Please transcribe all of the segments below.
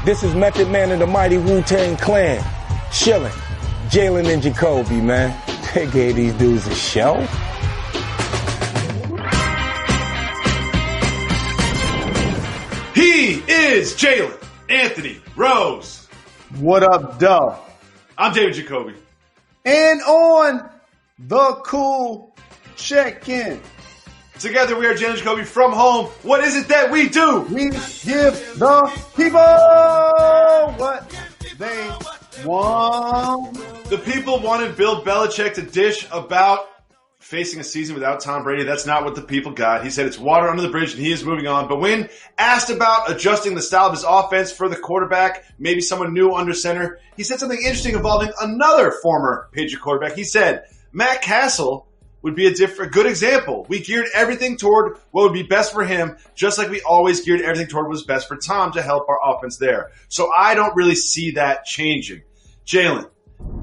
This is Method Man of the Mighty Wu-Tang Clan. Chillin'. Jalen and Jacoby, man. They gave these dudes a show. He is Jalen Anthony Rose. What up, Doe? I'm David Jacoby. And on the cool check-in. Together we are Jalen Jacoby from home. What is it that we do? We give the people what they want. The people wanted Bill Belichick to dish about facing a season without Tom Brady. That's not what the people got. He said it's water under the bridge and he is moving on. But when asked about adjusting the style of his offense for the quarterback, maybe someone new under center, he said something interesting involving another former Patriot quarterback. He said, Matt Castle would be a good example. We geared everything toward what would be best for him, just like we always geared everything toward what was best for Tom to help our offense there. So I don't really see that changing. Jalen,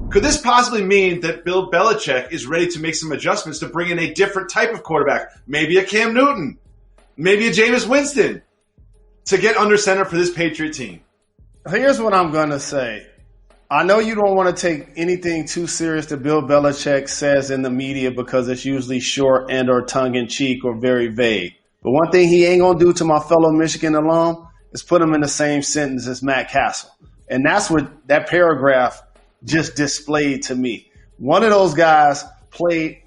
could this possibly mean that Bill Belichick is ready to make some adjustments to bring in a different type of quarterback, maybe a Cam Newton, maybe a Jameis Winston, to get under center for this Patriot team? Here's what I'm going to say. I know you don't want to take anything too serious that Bill Belichick says in the media because it's usually short and or tongue-in-cheek or very vague. But one thing he ain't going to do to my fellow Michigan alum is put him in the same sentence as Matt Castle. And that's what that paragraph just displayed to me. One of those guys played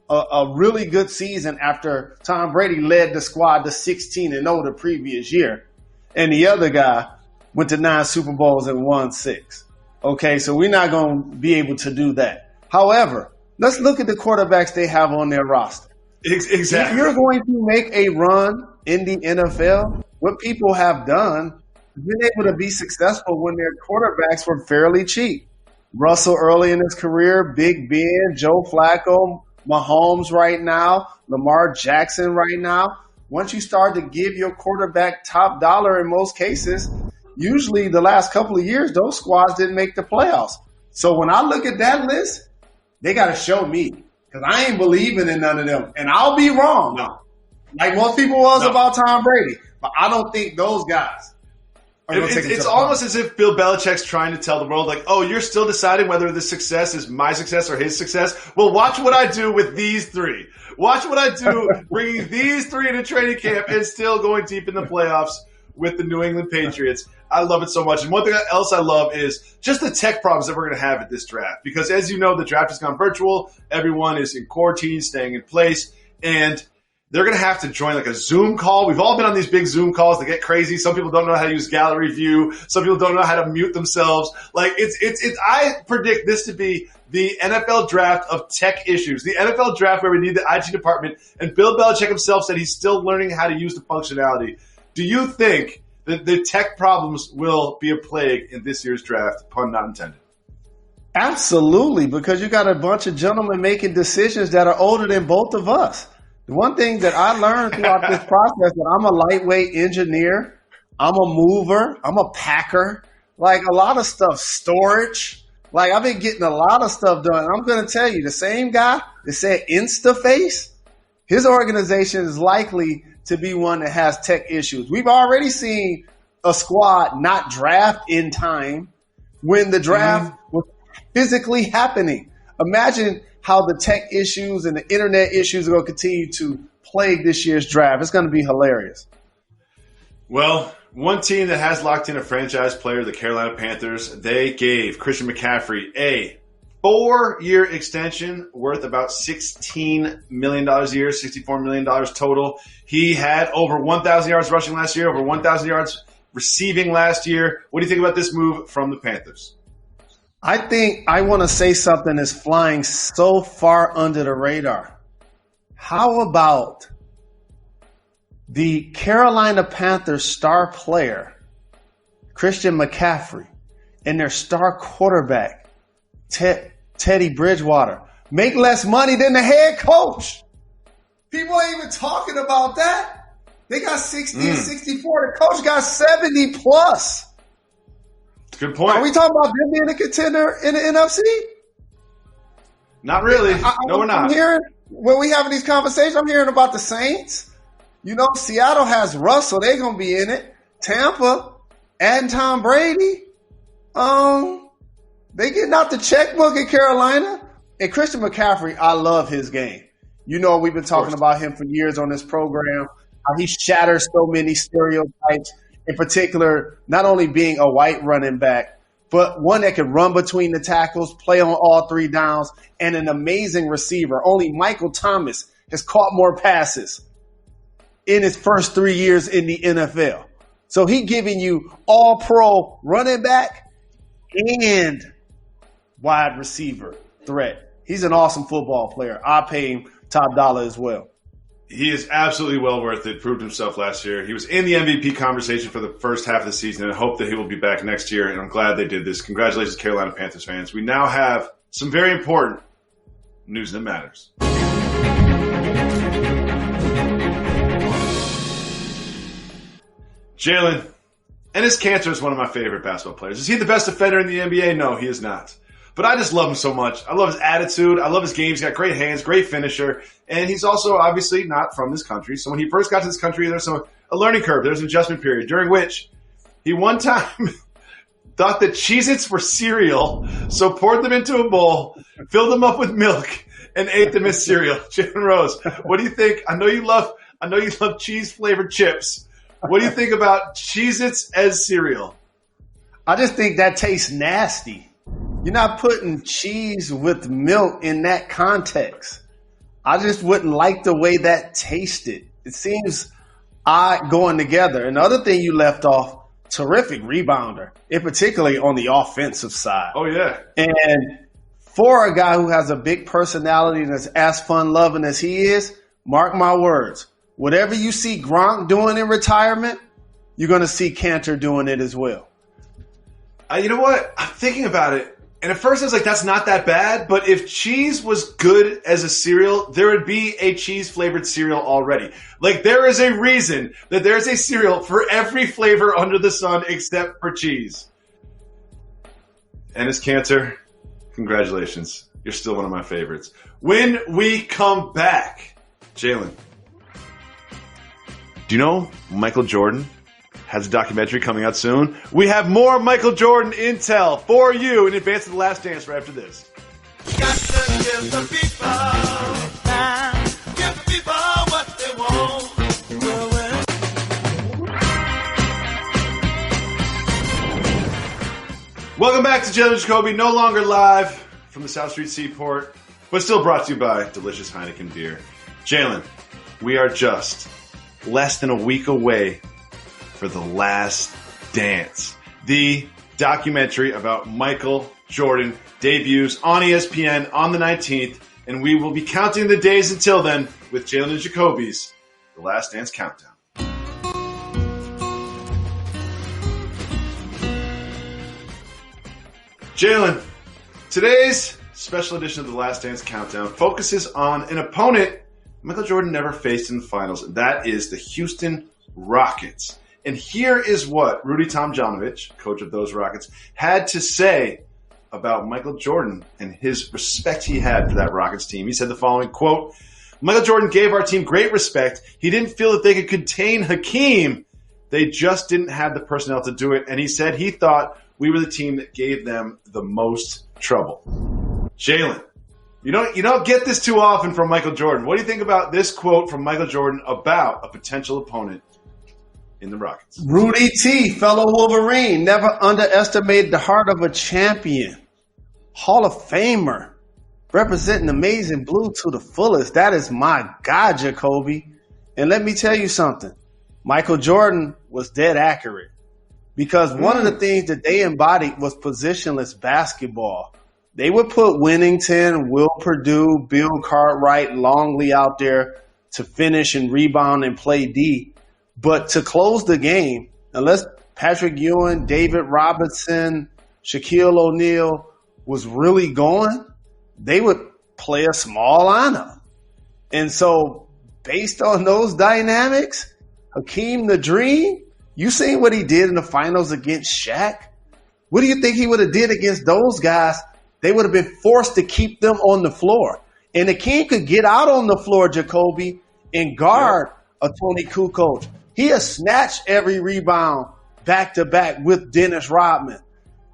a really good season after Tom Brady led the squad to 16-0 the previous year. And the other guy went to 9 Super Bowls and won 6. Okay, so we're not going to be able to do that. However, let's look at the quarterbacks they have on their roster. Exactly. If you're going to make a run in the NFL, what people have done is been able to be successful when their quarterbacks were fairly cheap. Russell early in his career, Big Ben, Joe Flacco, Mahomes right now, Lamar Jackson right now. Once you start to give your quarterback top dollar in most cases, usually the last couple of years, those squads didn't make the playoffs. So when I look at that list, they got to show me because I ain't believing in none of them. And I'll be wrong. No. Like most people was about Tom Brady. But I don't think those guys are going to take it to It's the almost playoffs. as if Bill Belichick's trying to tell the world, like, oh, you're still deciding whether this success is my success or his success? Well, watch what I do with these three. Watch what I do bringing these three into training camp and still going deep in the playoffs with the New England Patriots. I love it so much. And one thing else I love is just the tech problems that we're going to have at this draft. Because as you know, the draft has gone virtual. Everyone is in quarantine, staying in place. And they're going to have to join like a Zoom call. We've all been on these big Zoom calls that get crazy. Some people don't know how to use gallery view. Some people don't know how to mute themselves. Like I predict this to be the NFL draft of tech issues. The NFL draft where we need the IT department. And Bill Belichick himself said he's still learning how to use the functionality. Do you think that the tech problems will be a plague in this year's draft, pun not intended? Absolutely, because you got a bunch of gentlemen making decisions that are older than both of us. The one thing that I learned throughout this process that I'm a lightweight engineer, I'm a mover, I'm a packer, like a lot of stuff, storage. Like I've been getting a lot of stuff done. I'm going to tell you, the same guy that said InstaFace, his organization is likely to be one that has tech issues. We've already seen a squad not draft in time when the draft was physically happening. Imagine how the tech issues and the internet issues are going to continue to plague this year's draft. It's going to be hilarious. Well, one team that has locked in a franchise player, the Carolina Panthers, they gave Christian McCaffrey a 4-year extension worth about $16 million a year, $64 million total. He had over 1,000 yards rushing last year, over 1,000 yards receiving last year. What do you think about this move from the Panthers? I think I want to say something that's flying so far under the radar. How about the Carolina Panthers star player, Christian McCaffrey, and their star quarterback, Teddy Bridgewater, make less money than the head coach? People ain't even talking about that. They got 60 and 64. The coach got 70 plus. Good point. Are we talking about them being a contender in the NFC? Not really. No, we're not. I'm hearing, when we having these conversations, I'm hearing about the Saints. You know, Seattle has Russell. They're going to be in it. Tampa, adding Tom Brady, they getting out the checkbook in Carolina. And Christian McCaffrey, I love his game. You know, we've been talking about him for years on this program, how he shatters so many stereotypes, in particular, not only being a white running back, but one that can run between the tackles, play on all three downs, and an amazing receiver. Only Michael Thomas has caught more passes in his first 3 years in the NFL. So he giving you all-pro running back and wide receiver threat. He's an awesome football player. I pay him top dollar as well. He is absolutely well worth it. Proved himself last year. He was in the MVP conversation for the first half of the season, and I hope that he will be back next year, and I'm glad they did this. Congratulations, Carolina Panthers fans. We now have some very important news that matters. Jalen, Enes Kanter is one of my favorite basketball players. Is he the best defender in the NBA? No, he is not. But I just love him so much. I love his attitude. I love his game. He's got great hands, great finisher. And he's also obviously not from this country. So when he first got to this country, there's a learning curve. There's an adjustment period during which he one time thought that Cheez-Its were cereal, so poured them into a bowl, filled them up with milk, and ate them as cereal. Jalen Rose, what do you think? I know you love cheese-flavored chips. What do you think about Cheez-Its as cereal? I just think that tastes nasty. You're not putting cheese with milk in that context. I just wouldn't like the way that tasted. It seems odd going together. And the other thing you left off, terrific rebounder, and particularly on the offensive side. Oh, yeah. And for a guy who has a big personality and is as fun-loving as he is, mark my words, whatever you see Gronk doing in retirement, you're going to see Kanter doing it as well. You know what? I'm thinking about it. And at first I was like, that's not that bad. But if cheese was good as a cereal, there would be a cheese-flavored cereal already. Like, there is a reason that there's a cereal for every flavor under the sun except for cheese. Enes Kanter, congratulations. You're still one of my favorites. When we come back, Jalen, do you know Michael Jordan has a documentary coming out soon? We have more Michael Jordan intel for you in advance of The Last Dance right after this. Got to give the people time. Give the people what they want. Welcome back to Jalen Jacoby, no longer live from the South Street Seaport, but still brought to you by delicious Heineken beer. Jalen, we are just less than a week away for The Last Dance. The documentary about Michael Jordan debuts on ESPN on the 19th, and we will be counting the days until then with Jalen Jacoby's The Last Dance Countdown. Jalen, today's special edition of The Last Dance Countdown focuses on an opponent Michael Jordan never faced in the finals, and that is the Houston Rockets. And here is what Rudy Tomjanovich, coach of those Rockets, had to say about Michael Jordan and his respect he had for that Rockets team. He said the following, quote, Michael Jordan gave our team great respect. He didn't feel that they could contain Hakeem. They just didn't have the personnel to do it. And he said he thought we were the team that gave them the most trouble. Jalen, you don't get this too often from Michael Jordan. What do you think about this quote from Michael Jordan about a potential opponent in the Rockets? Rudy T, fellow Wolverine, never underestimated the heart of a champion. Hall of Famer, representing amazing blue to the fullest. That is my guy, Jacoby. And let me tell you something. Michael Jordan was dead accurate because one of the things that they embodied was positionless basketball. They would put Winnington, Will Perdue, Bill Cartwright, Longley out there to finish and rebound and play D. But to close the game, unless Patrick Ewing, David Robinson, Shaquille O'Neal was really going, they would play a small lineup. And so based on those dynamics, Hakeem the Dream, you seen what he did in the finals against Shaq? What do you think he would have did against those guys? They would have been forced to keep them on the floor. And Hakeem could get out on the floor, Jacoby, and guard a Tony Kukoc. He has snatched every rebound back-to-back with Dennis Rodman.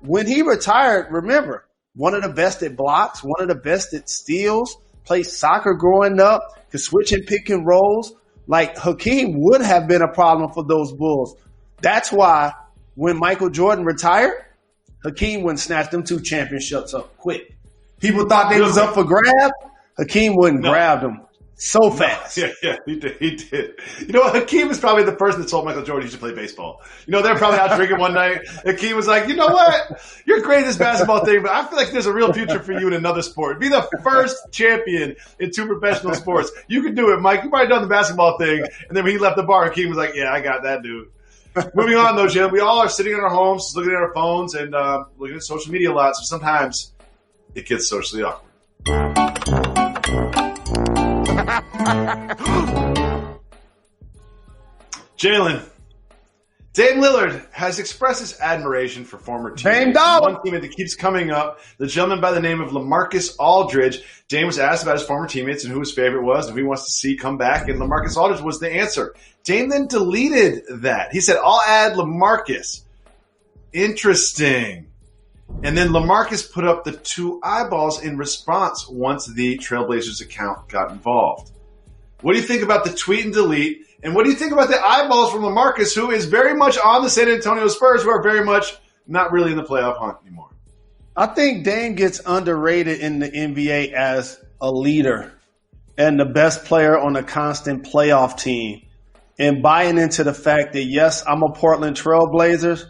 When he retired, remember, one of the best at blocks, one of the best at steals, played soccer growing up, could switch and pick and rolls. Like, Hakeem would have been a problem for those Bulls. That's why when Michael Jordan retired, Hakeem wouldn't snatch them 2 championships up quick. People thought they was up for grab. Hakeem wouldn't grab them so fast. Yeah, he did. You know what? Hakeem is probably the person that told Michael Jordan he should play baseball. You know, they're probably out drinking one night. Hakeem was like, you know what? You're great at this basketball thing, but I feel like there's a real future for you in another sport. Be the first champion in 2 professional sports. You can do it, Mike. You've already done the basketball thing. And then when he left the bar, Hakeem was like, yeah, I got that, dude. Moving on, though, Jim. We all are sitting in our homes, just looking at our phones and looking at social media a lot. So sometimes it gets socially awkward. Jalen, Dame Lillard has expressed his admiration for former teammates. One teammate that keeps coming up, the gentleman by the name of LaMarcus Aldridge. Dame was asked about his former teammates and who his favorite was and who he wants to see come back, and LaMarcus Aldridge was the answer. Dame then deleted that. He said, I'll add LaMarcus. Interesting. And then LaMarcus put up the 2 eyeballs in response once the Trailblazers account got involved. What do you think about the tweet and delete? And what do you think about the eyeballs from LaMarcus, who is very much on the San Antonio Spurs, who are very much not really in the playoff hunt anymore? I think Dame gets underrated in the NBA as a leader and the best player on a constant playoff team. And buying into the fact that, yes, I'm a Portland Trailblazers,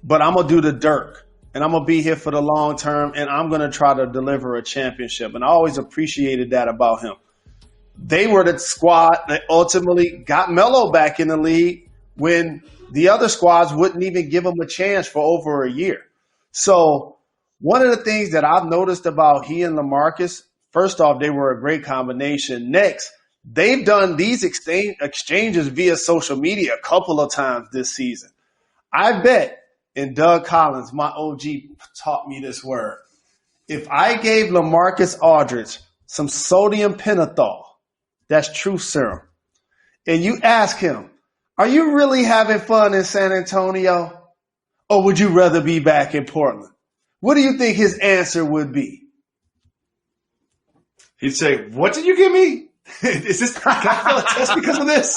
but I'm going to do the Dirk. And I'm going to be here for the long term, and I'm going to try to deliver a championship. And I always appreciated that about him. They were the squad that ultimately got Melo back in the league when the other squads wouldn't even give him a chance for over a year. So one of the things that I've noticed about he and LaMarcus, first off, they were a great combination. Next, they've done these exchanges via social media a couple of times this season. I bet, and Doug Collins, my OG, taught me this word. If I gave LaMarcus Aldridge some sodium pentothal, that's truth serum, and you ask him, are you really having fun in San Antonio, or would you rather be back in Portland? What do you think his answer would be? He'd say, what did you give me? Is this, can I fail a test because of this?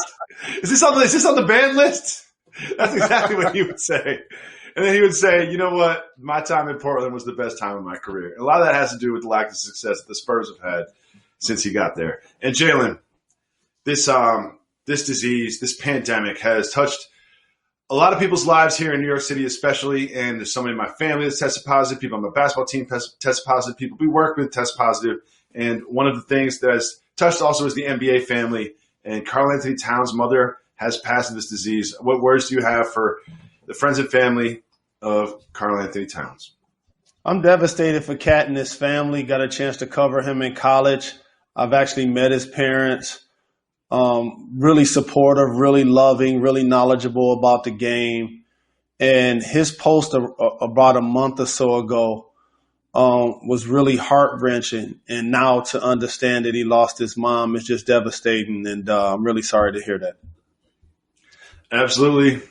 Is this on the ban list? That's exactly what he would say. And then he would say, you know what? My time in Portland was the best time of my career. And a lot of that has to do with the lack of success that the Spurs have had since he got there. And Jalen, this disease, this pandemic has touched a lot of people's lives here in New York City especially. And there's somebody in my family that's tested positive. People on my basketball team test positive. People we work with test positive. And one of the things that has touched also is the NBA family. And Karl Anthony Towns' mother has passed this disease. What words do you have for the friends and family of Karl Anthony Towns? I'm devastated for Cat and his family. Got a chance to cover him in college. I've actually met his parents. Really supportive, really loving, really knowledgeable about the game. And his post about a month or so ago was really heart-wrenching. And now to understand that he lost his mom is just devastating. And I'm really sorry to hear that. Absolutely.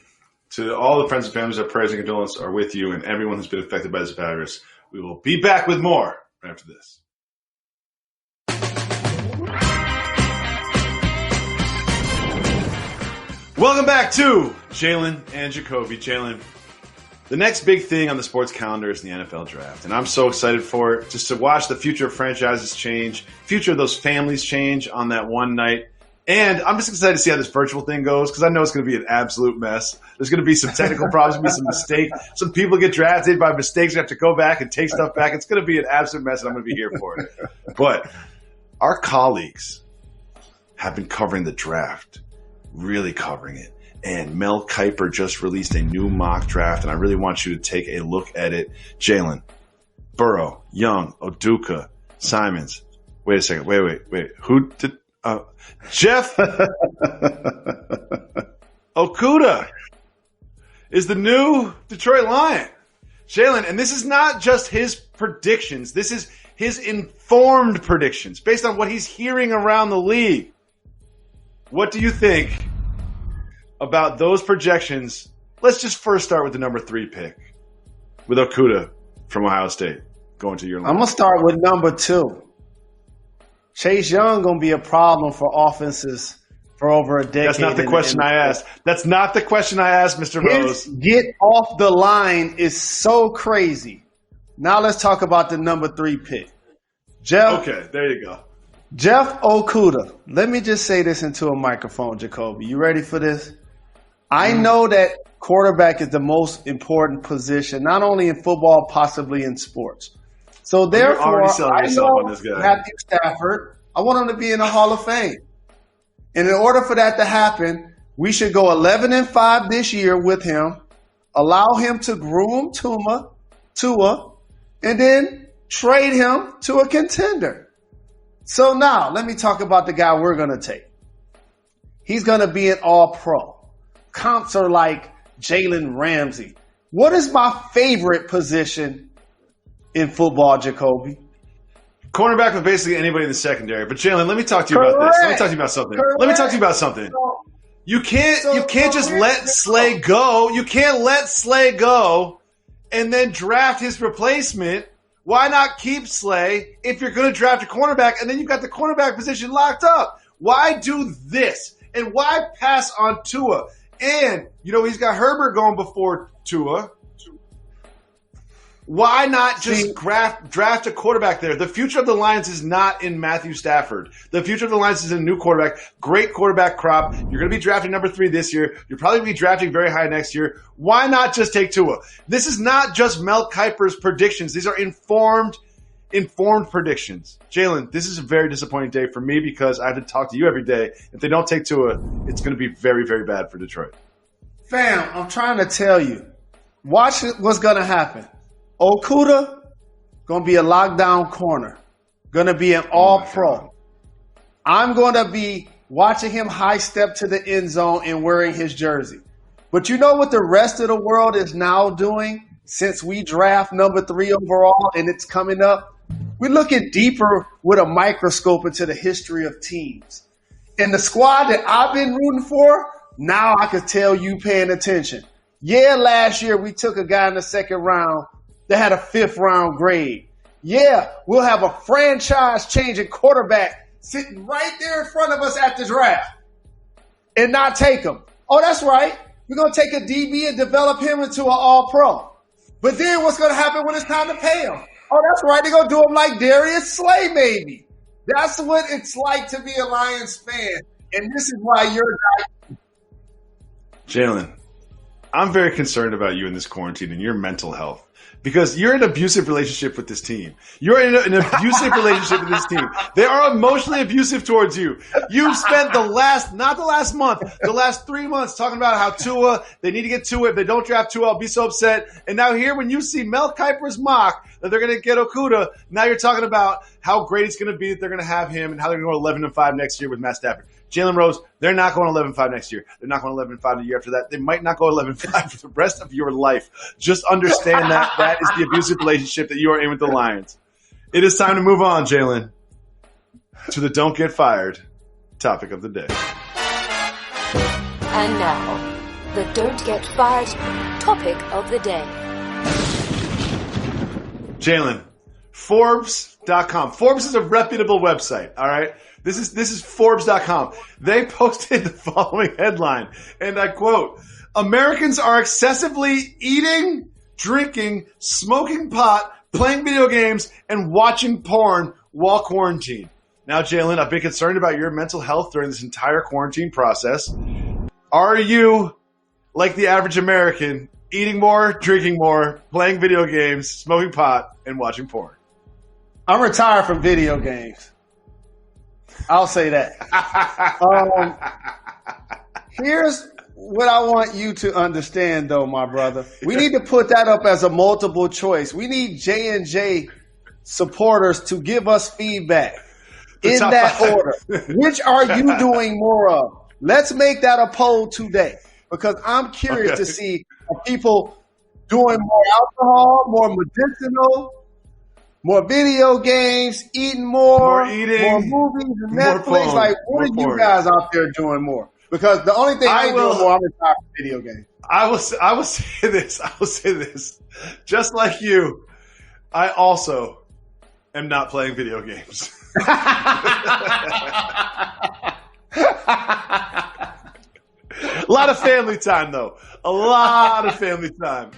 To all the friends and families, our prayers and condolences are with you and everyone who's been affected by this virus. We will be back with more after this. Welcome back to Jalen and Jacoby. Jalen, the next big thing on the sports calendar is the NFL draft, and I'm so excited for it, just to watch the future of franchises change, future of those families change on that one night. And I'm just excited to see how this virtual thing goes because I know it's going to be an absolute mess. There's going to be some technical problems, going to be some mistakes. Some people get drafted by mistakes. You have to go back and take stuff back. It's going to be an absolute mess, and I'm going to be here for it. But our colleagues have been covering the draft, really covering it. And Mel Kiper just released a new mock draft, and I really want you to take a look at it. Jalen, Burrow, Young, Oduka, Simons. Wait a second. Wait. Who did... Jeff Okuda is the new Detroit Lion. Jalen, and this is not just his predictions. This is his informed predictions based on what he's hearing around the league. What do you think about those projections let's just first start with the number 3 pick with Okudah from Ohio State going to your line. I'm going to start with number 2. Chase Young going to be a problem for offenses for over a decade. That's not the question I asked. That's not the question I asked, Mr. Rose. Get off the line is so crazy. Now let's talk about the number 3 pick. Okay, there you go. Jeff Okudah. Let me just say this into a microphone, Jacoby. You ready for this? I know that quarterback is the most important position, not only in football, possibly in sports. So therefore, I know on this guy. Matthew Stafford, I want him to be in the Hall of Fame. And in order for that to happen, we should go 11-5 this year with him, allow him to groom Tua, and then trade him to a contender. So now, let me talk about the guy we're going to take. He's going to be an all-pro. Comps are like Jalen Ramsey. What is my favorite position in football, Jacoby? Cornerback with basically anybody in the secondary. But Jalen, let me talk to you about this. Let me talk to you about something. Correct. Let me talk to you about something. You can't just let Slay go. You can't let Slay go and then draft his replacement. Why not keep Slay if you're going to draft a cornerback and then you've got the cornerback position locked up? Why do this? And why pass on Tua? And, he's got Herbert going before Tua. Why not just draft a quarterback there? The future of the Lions is not in Matthew Stafford. The future of the Lions is in a new quarterback. Great quarterback crop. You're going to be drafting number 3 this year. You'll probably be drafting very high next year. Why not just take Tua? This is not just Mel Kiper's predictions. These are informed predictions. Jalen, this is a very disappointing day for me because I have to talk to you every day. If they don't take Tua, it's going to be very, very bad for Detroit. Fam, I'm trying to tell you. Watch what's going to happen. Okudah, going to be a lockdown corner. Going to be an all-pro. I'm going to be watching him high step to the end zone and wearing his jersey. But you know what the rest of the world is now doing since we draft number 3 overall and it's coming up? We're looking deeper with a microscope into the history of teams. And the squad that I've been rooting for, now I can tell you paying attention. Yeah, last year we took a guy in the second round that had a 5th round grade. Yeah, we'll have a franchise-changing quarterback sitting right there in front of us at the draft and not take him. Oh, that's right. We're going to take a DB and develop him into an all-pro. But then what's going to happen when it's time to pay him? Oh, that's right. They're going to do him like Darius Slay, maybe. That's what it's like to be a Lions fan. And this is why you're not. Jalen, I'm very concerned about you in this quarantine and your mental health. Because you're in an abusive relationship with this team. You're in an abusive relationship with this team. They are emotionally abusive towards you. You've spent not the last month, the last 3 months talking about how Tua, they need to get Tua. If they don't draft Tua, I'll be so upset. And now here, when you see Mel Kiper's mock that they're going to get Okudah, now you're talking about how great it's going to be that they're going to have him and how they're going to go 11-5 next year with Matt Stafford. Jalen Rose, they're not going 11-5 next year. They're not going 11-5 the year after that. They might not go 11-5 for the rest of your life. Just understand that is the abusive relationship that you are in with the Lions. It is time to move on, Jalen, to the don't get fired topic of the day. And now, the don't get fired topic of the day. Jalen, Forbes.com. Forbes is a reputable website, all right? This is Forbes.com. They posted the following headline, and I quote, Americans are excessively eating, drinking, smoking pot, playing video games, and watching porn while quarantined. Now, Jalen, I've been concerned about your mental health during this entire quarantine process. Are you, like the average American, eating more, drinking more, playing video games, smoking pot, and watching porn? I'm retired from video games. I'll say that. Here's what I want you to understand, though, my brother. We need to put that up as a multiple choice. We need J&J supporters to give us feedback in that order. Which are you doing more of? Let's make that a poll today because I'm curious to see are people doing more alcohol, more medicinal, more video games, eating more, more movies and Netflix. Like, what are you guys out there doing more? Because the only thing I ain't doing more, I'm retired from video games. I will say this. I will say this. Just like you, I also am not playing video games. A lot of family time, though. A lot of family time.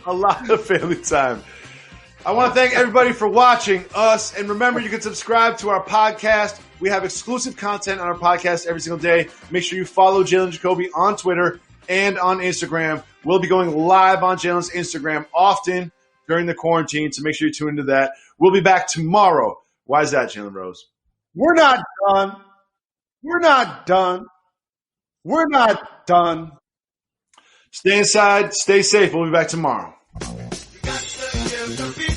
I want to thank everybody for watching us. And remember, you can subscribe to our podcast. We have exclusive content on our podcast every single day. Make sure you follow Jalen Jacoby on Twitter and on Instagram. We'll be going live on Jalen's Instagram often during the quarantine, so make sure you tune into that. We'll be back tomorrow. Why is that, Jalen Rose? We're not done. We're not done. We're not done. Stay inside. Stay safe. We'll be back tomorrow. You got to give the people